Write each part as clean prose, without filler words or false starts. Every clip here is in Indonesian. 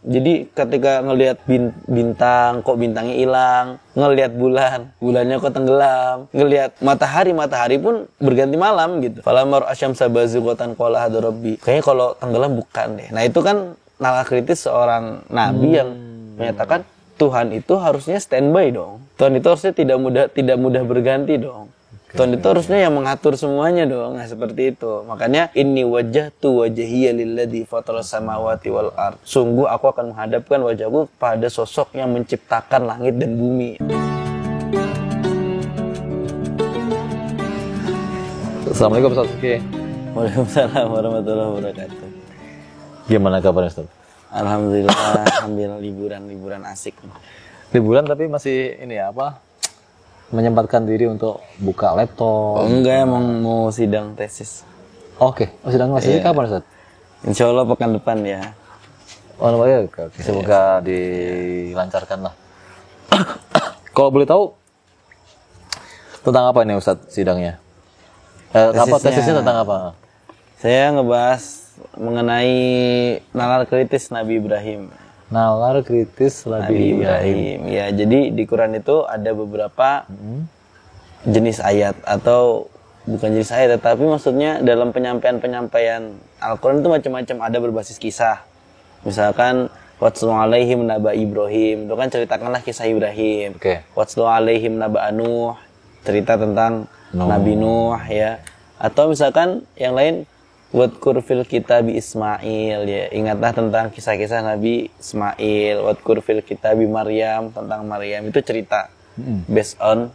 Jadi ketika ngelihat bintang, kok bintangnya hilang, ngelihat bulannya kok tenggelam, ngelihat matahari pun berganti malam gitu. Falamar asyamsa bazighatan qala hada rabbi. Kayaknya kalau tenggelam bukan deh. Nah, itu kan nalar kritis seorang nabi yang menyatakan Tuhan itu harusnya standby dong. Tuhan itu harusnya tidak mudah berganti dong. Tuhan itu harusnya yang mengatur semuanya dong. Nah, seperti itu. Makanya inni wajjahtu wajhiya lilladzi fataras samawati wal ard. Sungguh aku akan menghadapkan wajahku pada sosok yang menciptakan langit dan bumi. Assalamualaikum Ustaz. Waalaikumsalam warahmatullahi wabarakatuh. Gimana kabarnya Ustaz? Alhamdulillah, ambil liburan asik. Liburan tapi masih ini ya menyempatkan diri untuk buka laptop. Enggak, emang mau sidang tesis. Oke. Sidang tesis kapan Ustaz? Insya Allah pekan depan ya. Oh, baik. Semoga dilancarkan lah. Kalau boleh tahu tentang apa ini Ustaz sidangnya? Tesisnya tentang apa? Saya ngebahas mengenai nalar kritis Nabi Ibrahim. Nalar kritis Nabi Ibrahim. Ya, jadi di Quran itu ada beberapa jenis ayat, atau bukan jenis ayat, tapi maksudnya dalam penyampaian Al-Quran itu macam-macam. Ada berbasis kisah. Misalkan Watslu alaihim naba Ibrahim, itu kan ceritakanlah kisah Ibrahim. Watslu alaihim naba Nuh, cerita tentang Nabi Nuh ya. Atau misalkan yang lain, Wadkur fil kitabi Ismail, ya, ingatlah tentang kisah-kisah Nabi Ismail. Wadkur fil kitabi Maryam, tentang Maryam, itu cerita based on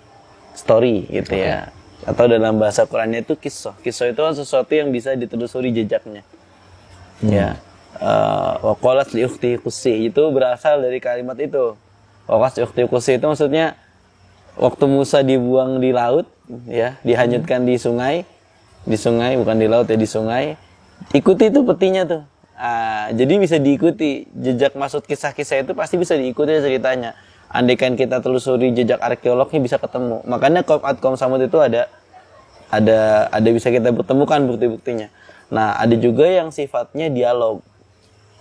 story gitu ya. Atau dalam bahasa Qurannya itu kisah itu kan sesuatu yang bisa ditelusuri jejaknya. Ya. Wa qalat li ukhti qusi, itu berasal dari kalimat itu. Wa qalat li ukhti qusi itu maksudnya waktu Musa dibuang di laut ya, dihanyutkan di sungai bukan di laut ya, di sungai. Ikuti itu petinya tuh. Jadi bisa diikuti jejak, maksud kisah-kisah itu pasti bisa diikuti ceritanya. Andaikan kita telusuri jejak arkeolognya bisa ketemu. Makanya kaum Samud itu ada bisa kita temukan bukti-buktinya. Nah, ada juga yang sifatnya dialog.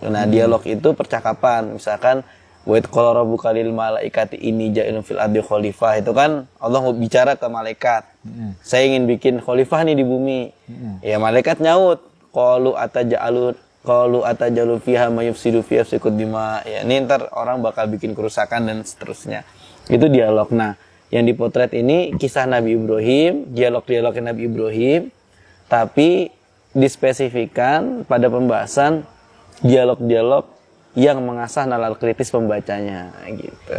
Nah, dialog itu percakapan. Misalkan wa id qala rabbuka lil malaikati inni ja'ilun fil ardi khalifah, itu kan Allah mau bicara ke malaikat. Saya ingin bikin khalifah nih di bumi. Ya, malaikat nyaut, qalu atajalu fiha may yufsidu fiha yafsikud dima. Ya, ini ntar orang bakal bikin kerusakan dan seterusnya. Itu dialog. Nah, yang dipotret ini kisah Nabi Ibrahim, dialog-dialognya Nabi Ibrahim, tapi dispesifikan pada pembahasan dialog-dialog yang mengasah nalar kritis pembacanya gitu.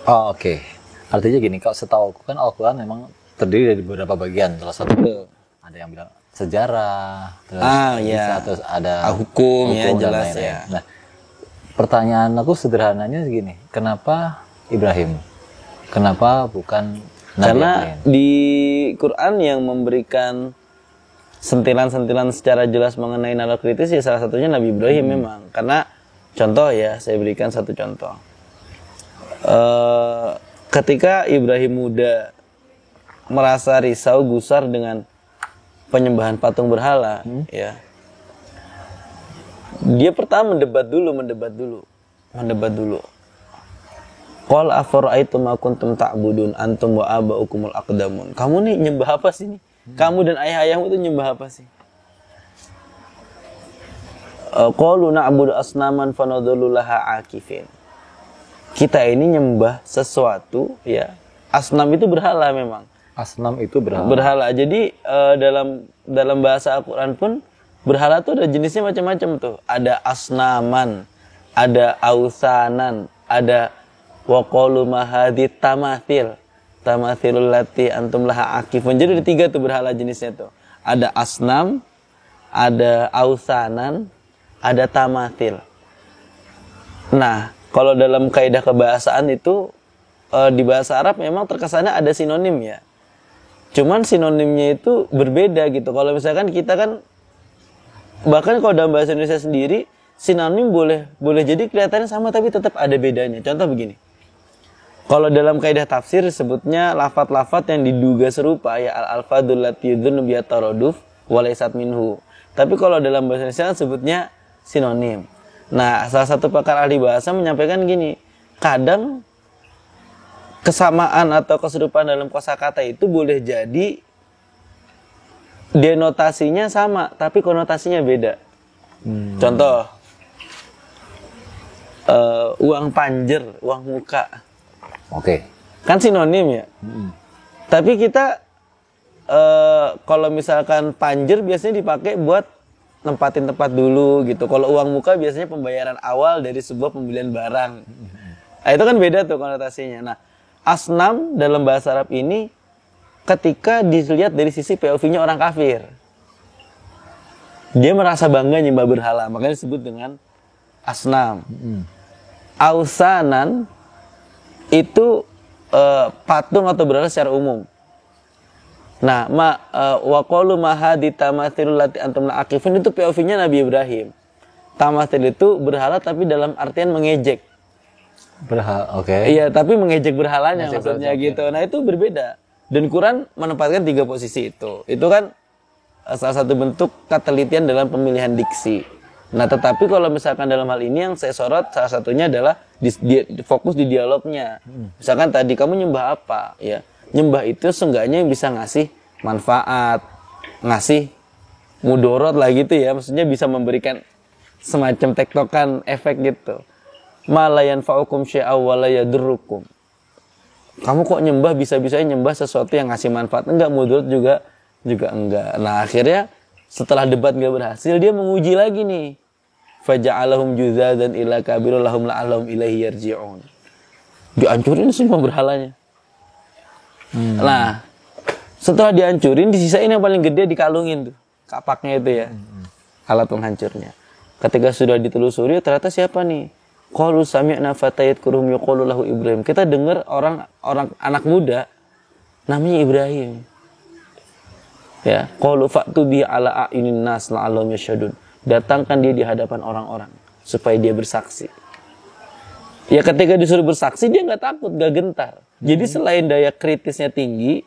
Oh, oke. Artinya gini, kalau setahu aku kan Al-Quran memang terdiri dari beberapa bagian. Salah satu ada yang bilang sejarah, terus ada hukum ya, jelas ya. Nah, pertanyaan aku sederhananya segini, kenapa Ibrahim? Kenapa bukan Nabi Karena lain? Di Quran yang memberikan sentilan-sentilan secara jelas mengenai nalar kritis ya salah satunya Nabi Ibrahim memang. Karena contoh ya, saya berikan satu contoh. Ketika Ibrahim muda merasa risau gusar dengan penyembahan patung berhala, ya, dia pertama mendebat dulu. Qul afara'aytum ma kuntum ta'budun antum wa aba'ukumul aqdamun. Kamu nih nyembah apa sih nih? Kamu dan ayah-ayahmu itu nyembah apa sih? Qalu na'budu asnaman fanadhallu laha akifin. Kita ini nyembah sesuatu ya. Asnam itu berhala memang. Asnam itu berhala. Berhala. Jadi dalam bahasa Al-Qur'an pun berhala tuh ada jenisnya macam-macam tuh. Ada asnaman, ada ausanan, ada wa qalu mahadi tamathilul lati antum laha akifun. Jadi ada 3 tuh berhala jenisnya tuh. Ada asnam, ada ausanan, ada tamathil. Nah, kalau dalam kaidah kebahasaan itu di bahasa Arab memang terkesannya ada sinonim ya. Cuman sinonimnya itu berbeda gitu. Kalau misalkan kita kan, bahkan kalau dalam bahasa Indonesia sendiri, sinonim boleh jadi kelihatannya sama tapi tetap ada bedanya. Contoh begini. Kalau dalam kaidah tafsir sebutnya lafat-lafat yang diduga serupa ya, al-alfadul lati yudhunnu biha taraduf wa laysat minhu. Tapi kalau dalam bahasa Indonesia sebutnya sinonim. Nah, salah satu pakar ahli bahasa menyampaikan gini, kadang kesamaan atau keserupaan dalam kosakata itu boleh jadi denotasinya sama, tapi konotasinya beda. Contoh, uang panjer, uang muka. Oke. Kan sinonim ya. Tapi kita kalau misalkan panjer biasanya dipakai buat nempatin tempat dulu gitu. Kalau uang muka biasanya pembayaran awal dari sebuah pembelian barang. Nah, itu kan beda tuh konotasinya. Nah, asnam dalam bahasa Arab ini ketika dilihat dari sisi POV-nya orang kafir. Dia merasa bangga nyembah berhala, makanya disebut dengan asnam. Ausanan itu patung atau berhala secara umum. Nah, wa qalu ma hadi tamathilul lati antum la'akifun itu POV-nya Nabi Ibrahim. Tamathil itu berhala tapi dalam artian mengejek. Berhala, oke. Iya, tapi mengejek berhalanya maksudnya berhala, gitu. Nah, itu berbeda. Dan Quran menempatkan 3 posisi itu. Itu kan salah satu bentuk ketelitian dalam pemilihan diksi. Nah, tetapi kalau misalkan dalam hal ini yang saya sorot salah satunya adalah fokus di dialognya. Misalkan tadi kamu nyembah apa? Ya, nyembah itu seenggaknya bisa ngasih manfaat, ngasih mudorot lah gitu ya. Maksudnya bisa memberikan semacam tektokan efek gitu. Malayan fa'ukum syai'aw wa la yadurrukum. Kamu kok nyembah bisa-bisanya nyembah sesuatu yang ngasih manfaat? Enggak, mudarat juga enggak. Nah, akhirnya setelah debat enggak berhasil, dia menguji lagi nih. Faja'alahum juzadzan ila kabirul lahum la'allahum ilaihi yarji'un. Dihancurin semua berhalanya. Nah, setelah dihancurin, disisain yang paling gede dikalungin tuh. Kapaknya itu ya. Alat penghancurnya. Ketika sudah ditelusuri, ternyata siapa nih? Qalu sami'na fatayat kurum yuqalu lahu Ibrahim. Kita dengar orang anak muda namanya Ibrahim. Ya, qalu fa'tu bi ala a'yunin nas la'allahum yashhadun. Datangkan dia di hadapan orang-orang supaya dia bersaksi. Ya, ketika disuruh bersaksi dia enggak takut, enggak gentar. Jadi selain daya kritisnya tinggi,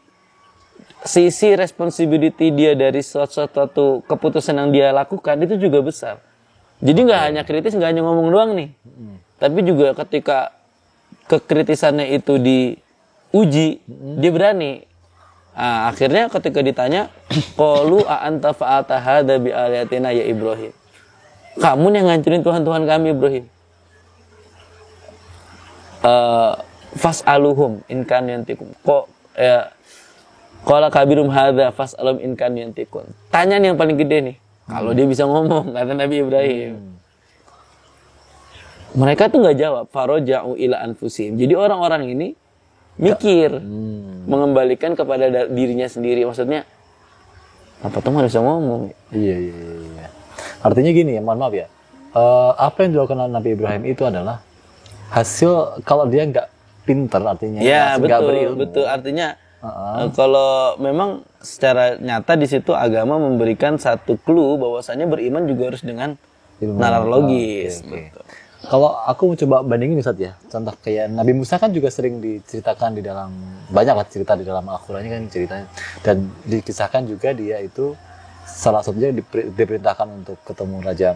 sisi responsibility dia dari suatu keputusan yang dia lakukan itu juga besar. Jadi nggak hanya kritis, nggak hanya ngomong doang nih, tapi juga ketika kekritisannya itu diuji, dia berani. Nah, akhirnya ketika ditanya, qalu a anta fa'alta hadza bi aliyatina ya Ibrahim. Kamu yang ngancurin Tuhan-Tuhan kami Ibrahim. Fas'aluhum in kan yantikum. Kok ya qala kabirum hadza fas'alum in kan yantikun. Tanya nih yang paling gede nih. Kalau dia bisa ngomong, kata Nabi Ibrahim. Mereka tuh nggak jawab. Faroja'u ila anfusihim. Jadi orang-orang ini mikir, mengembalikan kepada dirinya sendiri. Maksudnya, apa tuh nggak bisa ngomong? Iya. Artinya gini ya, mohon maaf ya. Apa yang dilakukan Nabi Ibrahim itu adalah hasil kalau dia nggak pinter, artinya ya, nggak berilmu. betul. Artinya kalau memang secara nyata di situ agama memberikan satu clue bahwasanya beriman juga harus dengan nalar logis. Okay. Kalau aku coba bandingin Ustaz ya, contoh kayak Nabi Musa kan juga sering diceritakan di dalam banyak lah cerita di dalam Al-Qur'annya kan ceritanya, dan dikisahkan juga dia itu salah satunya diperintahkan untuk ketemu Raja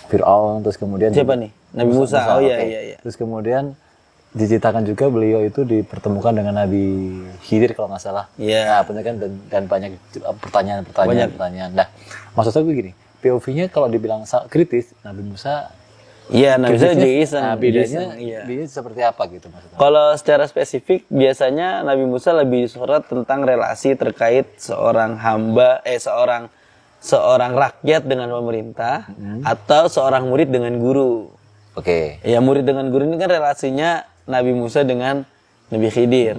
Fir'aun, terus kemudian siapa nih? Nabi Musa. Oh iya. Terus kemudian diceritakan juga beliau itu dipertemukan dengan Nabi Khidir kalau nggak salah. Iya. Nah, kan dan banyak pertanyaan. Nah, maksud saya begini, POV-nya kalau dibilang kritis, Nabi Musa. Iya, Nabi Musa juga iseng. Nah, bedanya seperti apa gitu maksudnya? Kalau secara spesifik, biasanya Nabi Musa lebih surat tentang relasi terkait seorang hamba, seorang rakyat dengan pemerintah, atau seorang murid dengan guru. Oke. Ya, murid dengan guru ini kan relasinya Nabi Musa dengan Nabi Khidir.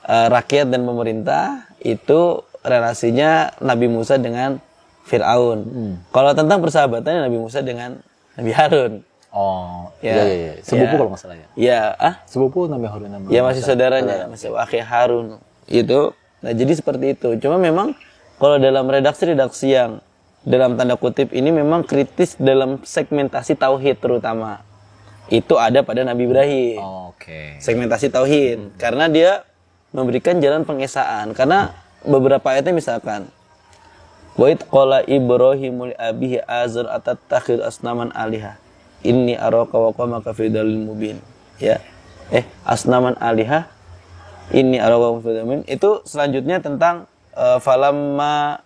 Rakyat dan pemerintah itu relasinya Nabi Musa dengan Fir'aun. Kalau tentang persahabatannya Nabi Musa dengan Nabi Harun. Oh, iya. Sepupu kalau nggak salah ya. Iya, sepupu Nabi Harun. Ya, masih saudaranya, masih akhi Harun. Itu. Nah, jadi seperti itu. Cuma memang kalau dalam redaksi-redaksi yang dalam tanda kutip ini memang kritis dalam segmentasi tauhid terutama. Itu ada pada Nabi Ibrahim. Oke. Segmentasi tauhid, karena dia memberikan jalan pengesaan. Karena beberapa ayatnya misalkan, wa id qala Ibrahimu li abihi azar atattakhidhu asnaman alihah. inni araka wa qaumaka fi dhalin mubin. Ya. Asnaman alihah inni araka wa fi dhalin. Itu selanjutnya tentang falamma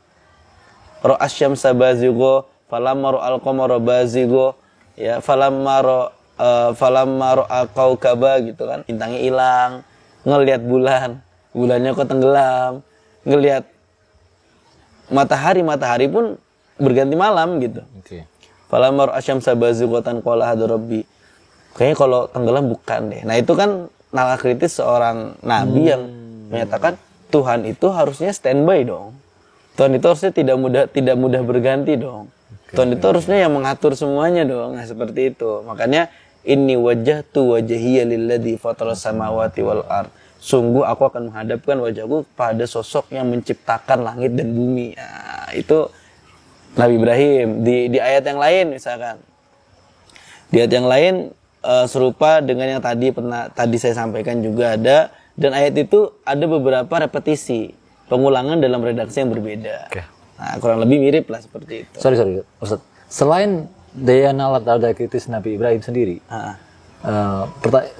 ra'asy syamsa bazigha falamma ra'al qamara bazigha ya falamma ra'a kaukaba gitu kan, bintangnya hilang, ngelihat bulannya kok tenggelam, ngelihat matahari pun berganti malam gitu. Oke. Falamma ra'a syamsa bazighatan qala hada rabbi. Kayaknya kalau tenggelam bukan deh. Nah, itu kan nalar kritis seorang nabi yang menyatakan Tuhan itu harusnya standby dong. Tuhan itu harusnya tidak mudah berganti dong. Tuhan itu harusnya yang mengatur semuanya dong. Nah, seperti itu. Makanya inni wajjahtu wajhiya lilladzi fataras samawati wal ard. Sungguh aku akan menghadapkan wajahku pada sosok yang menciptakan langit dan bumi. Nah, itu Nabi Ibrahim. Di ayat yang lain misalkan. Di ayat yang lain serupa dengan yang tadi saya sampaikan juga ada, dan ayat itu ada beberapa repetisi, pengulangan dalam redaksi yang berbeda. Okay. Nah, kurang lebih mirip lah seperti itu. Sorry Ustaz. Selain daya nalar kritis Nabi Ibrahim sendiri,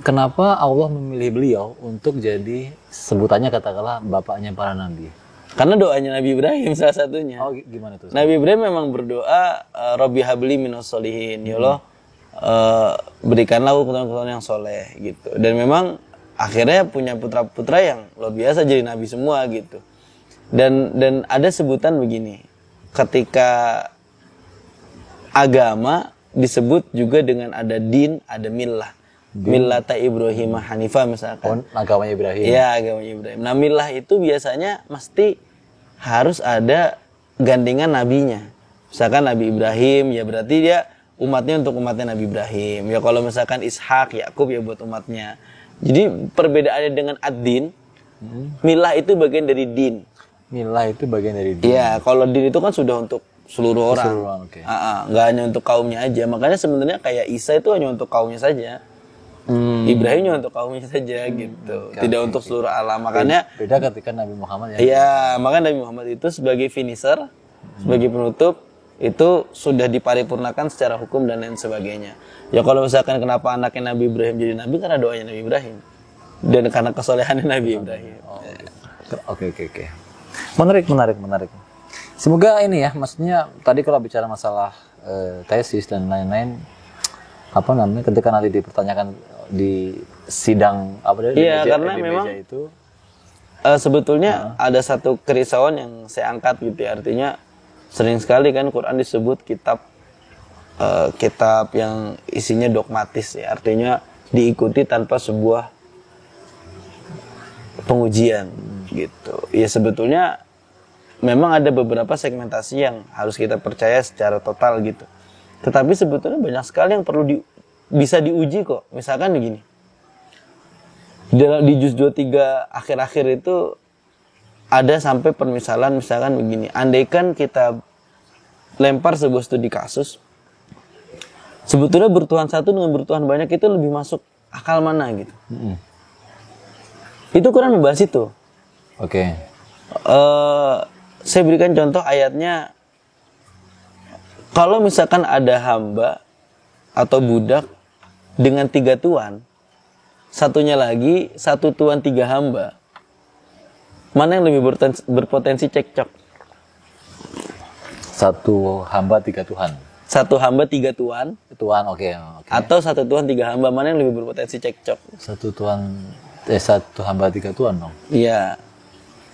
kenapa Allah memilih beliau untuk jadi sebutannya katakanlah bapaknya para nabi? Karena doanya Nabi Ibrahim salah satunya. Oh, gimana tuh? Nabi Ibrahim memang berdoa, Rabbi habli minas solihin, ya Allah, berikanlah keturunan yang soleh gitu. Dan memang akhirnya punya putra-putra yang luar biasa jadi nabi semua gitu. Dan ada sebutan begini, ketika agama disebut juga dengan ada din, ada millah. Millata Ibrahim Hanifah misalkan. Oh, agamanya Ibrahim. Iya, agamanya Ibrahim. Nah, millah itu biasanya mesti harus ada gandengan nabinya. Misalkan Nabi Ibrahim, ya berarti dia umatnya untuk umatnya Nabi Ibrahim. Ya kalau misalkan Ishak, Yakub ya buat umatnya. Jadi perbedaannya dengan ad-din, millah itu bagian dari din. Millah itu bagian dari din. Iya, kalau din itu kan sudah untuk seluruh orang. Seluruh orang, okay. Nggak hanya untuk kaumnya aja. Makanya sebenarnya kayak Isa itu hanya untuk kaumnya saja. Ibrahim hanya untuk kaumnya saja gitu. Tidak untuk seluruh alam. Makanya beda ketika Nabi Muhammad ya. Iya, makanya Nabi Muhammad itu sebagai finisher, sebagai penutup itu sudah diparipurnakan secara hukum dan lain sebagainya. Ya kalau misalkan kenapa anaknya Nabi Ibrahim jadi nabi, karena doanya Nabi Ibrahim dan karena kesolehannya Nabi Ibrahim. Oke. Menarik. Semoga ini ya, maksudnya tadi kalau bicara masalah tesis dan lain-lain, apa namanya, ketika nanti dipertanyakan di sidang karena memang itu sebetulnya ada satu kerisauan yang saya angkat gitu ya. Artinya sering sekali kan Quran disebut kitab yang isinya dogmatis ya, artinya diikuti tanpa sebuah pengujian gitu. Ya sebetulnya memang ada beberapa segmentasi yang harus kita percaya secara total gitu. Tetapi sebetulnya banyak sekali yang perlu bisa diuji kok. Misalkan begini. Di juz 23 akhir-akhir itu ada sampai permisalan misalkan begini. Andaikan kita lempar sebuah studi kasus, sebetulnya bertuhan satu dengan bertuhan banyak itu lebih masuk akal mana gitu. Itu Quran membahas itu. Oke. Saya berikan contoh ayatnya. Kalau misalkan ada hamba atau budak dengan 3 tuan, satunya lagi 1 tuan 3 hamba, mana yang lebih berpotensi cekcok? 1 hamba 3 tuan. 1 hamba 3 tuan. Tuan, oke. Atau 1 tuan 3 hamba, mana yang lebih berpotensi cekcok? 1 hamba 3 tuan dong. Iya.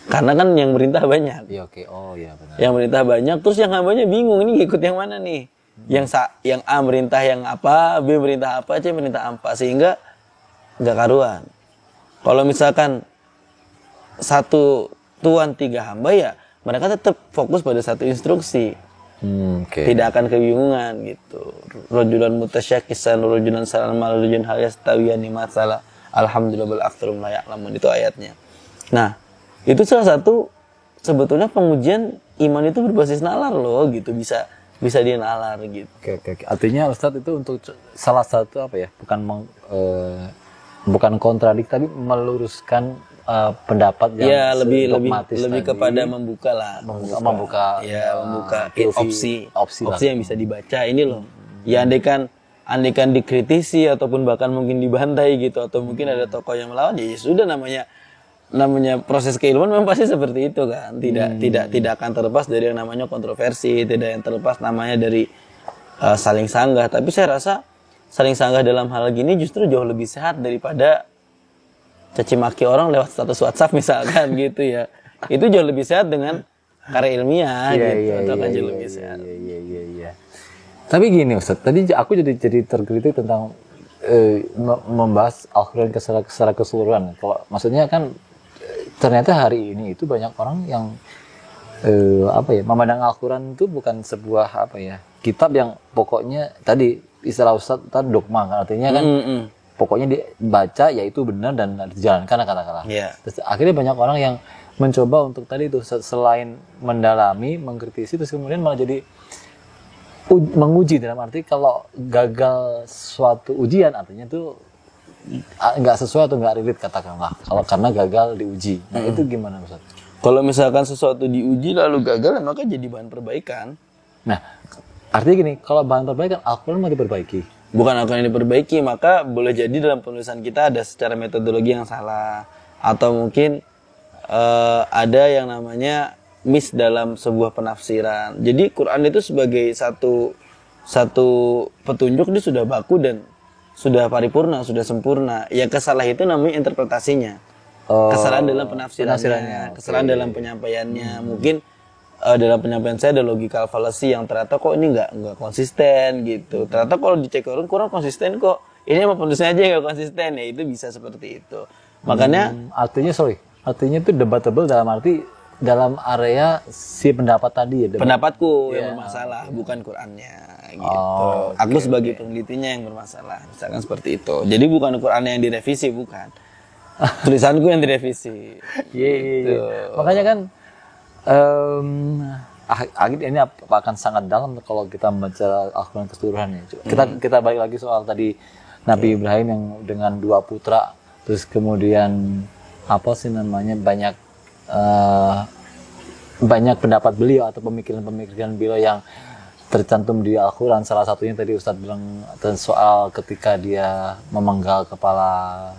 Karena kan yang merintah banyak. Iya, oke. Oh iya benar. Yang merintah banyak, terus yang hambanya bingung ini ikut yang mana nih? Yang A merintah yang apa, B merintah apa, C merintah apa, sehingga nggak karuan. Kalau misalkan 1 tuan 3 hamba ya mereka tetap fokus pada 1 instruksi. Tidak akan kebingungan gitu. Rajulan mutasyakisan, rajulan salamal, rajulan hal yastawiyani masalah. Alhamdulillah bal aktsarum la ya'lamun, itu ayatnya. Nah, itu salah satu sebetulnya pengujian iman itu berbasis nalar loh gitu, bisa dia nalar gitu. Oke. Artinya Ustadz itu untuk salah satu apa ya? Bukan kontradik tapi meluruskan pendapat yang lebih kepada membuka opsi yang bisa dibaca ini loh. Ya andaikan andikan dikritisi ataupun bahkan mungkin dibantai gitu, atau mungkin ada tokoh yang melawan, ya sudah, namanya proses keilmuan memang pasti seperti itu kan. Tidak akan terlepas dari yang namanya kontroversi, tidak yang terlepas namanya dari saling sanggah. Tapi saya rasa saling sanggah dalam hal gini justru jauh lebih sehat daripada caci maki orang lewat status WhatsApp misalkan gitu ya. Itu jauh lebih sehat dengan karya ilmiah gitu, atau jauh lebih sehat. Iya. Tapi gini Ustaz, tadi aku jadi terkritik tentang membahas Al-Quran secara keseluruhan. Kalau maksudnya kan ternyata hari ini itu banyak orang yang memandang Al-Quran itu bukan sebuah kitab yang pokoknya tadi istilah Ustaz tadi dogma kan, artinya kan pokoknya dibaca yaitu benar dan dijalankan katakanlah. Yeah. Terus akhirnya banyak orang yang mencoba untuk tadi itu selain mendalami, mengkritisi, terus kemudian malah jadi menguji, dalam arti kalau gagal suatu ujian artinya tuh nggak sesuai atau nggak relate katakanlah, kalau karena gagal diuji. Nah itu gimana Ustaz? Kalau misalkan sesuatu diuji lalu gagal, maka jadi bahan perbaikan. Nah artinya gini, kalau bahan perbaikan Al-Quran mau diperbaiki, bukan Al-Quran yang diperbaiki, maka boleh jadi dalam penulisan kita ada secara metodologi yang salah, atau mungkin ada yang namanya miss dalam sebuah penafsiran. Jadi Quran itu sebagai satu petunjuk dia sudah baku dan sudah paripurna, sudah sempurna. Yang kesalah itu namanya interpretasinya. Kesalahan dalam penafsirannya, kesalahan dalam penyampaiannya. Mungkin dalam penyampaian saya ada logical fallacy yang ternyata kok ini nggak konsisten gitu. Ternyata kalau dicek Quran konsisten kok. Ini emang penulisnya aja nggak konsisten, ya itu bisa seperti itu. Makanya artinya itu debatable dalam arti dalam area si pendapat tadi ya. Pendapatku yang bermasalah, bukan Qurannya gitu. Aku sebagai penelitinya yang bermasalah, misalkan seperti itu. Jadi bukan Qurannya yang direvisi, bukan. Tulisanku yang direvisi. Gitu. Makanya kan ini akan sangat dalam kalau kita membaca Al-Quran keseluruhan ya. Kita balik lagi soal tadi Nabi Ibrahim yang dengan 2 putra, terus kemudian banyak pendapat beliau atau pemikiran beliau yang tercantum di Al-Quran. Salah satunya tadi Ustadz bilang soal ketika dia memenggal kepala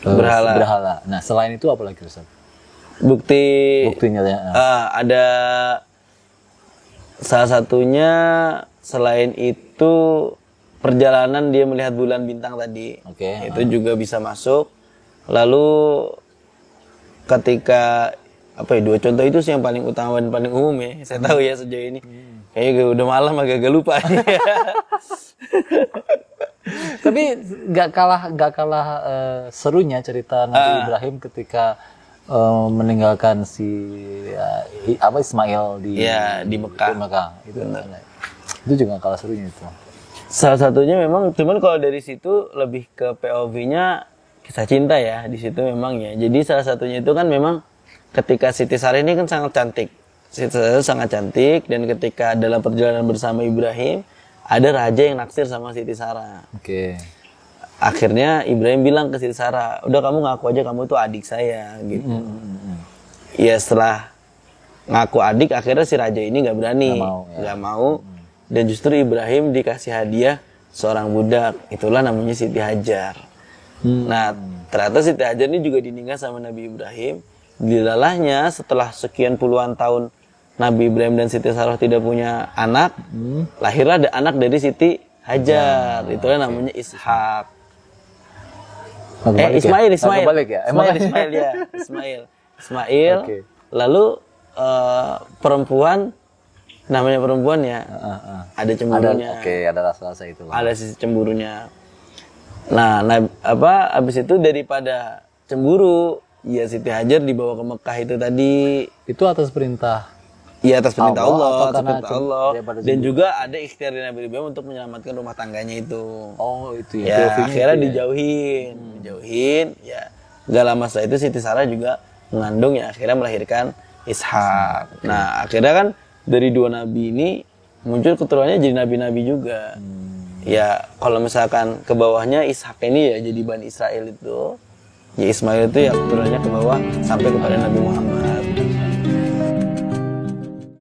berhala. Nah selain itu apa lagi Ustadz? Buktinya ada salah satunya, selain itu perjalanan dia melihat bulan bintang tadi. Itu juga bisa masuk. Lalu ketika 2 contoh itu sih yang paling utama dan paling umum ya saya tahu ya sejauh ini. Kayaknya udah malam agak lupa. Tapi nggak kalah serunya cerita Nabi Ibrahim ketika meninggalkan si Ismail di Mekah. Itu juga kalah serunya itu. Salah satunya memang, cuman kalau dari situ lebih ke POV-nya kisah cinta ya di situ memang ya. Jadi salah satunya itu kan memang ketika Siti Sarah ini kan sangat cantik. Siti Sarah sangat cantik, dan ketika dalam perjalanan bersama Ibrahim ada raja yang naksir sama Siti Sarah. Akhirnya Ibrahim bilang ke Siti Sarah, udah kamu ngaku aja kamu tuh adik saya gitu. Ya setelah ngaku adik, akhirnya si raja ini nggak berani, nggak mau. Dan justru Ibrahim dikasih hadiah seorang budak, itulah namanya Siti Hajar. Nah, ternyata Siti Hajar ini juga dinikah sama Nabi Ibrahim. Dilalahnya setelah sekian puluhan tahun Nabi Ibrahim dan Siti Sarah tidak punya anak, lahirlah ada anak dari Siti Hajar. Itulah namanya Ishak. Ismail. Lalu perempuan, namanya perempuan ya, ada cemburunya. Ada rasa-rasa itu. Ada sisi cemburunya. Nah, abis itu daripada cemburu, ya Siti Hajar dibawa ke Mekah itu tadi. Itu atas perintah? Iya, atas perintah Allah. Dan juga ada ikhtiar dari Nabi Ibrahim untuk menyelamatkan rumah tangganya itu. Itu ya. Akhirnya dijauhin. Ya, gak lama setelah itu Siti Sarah juga mengandung, ya akhirnya melahirkan Ishak. Nah, akhirnya kan dari 2 nabi ini muncul keturunannya jadi nabi-nabi juga. Ya, kalau misalkan ke bawahnya Ishak ini ya jadi Bani Israel itu, ya Ismail itu ya keturunannya ke bawah sampai kepada Nabi Muhammad.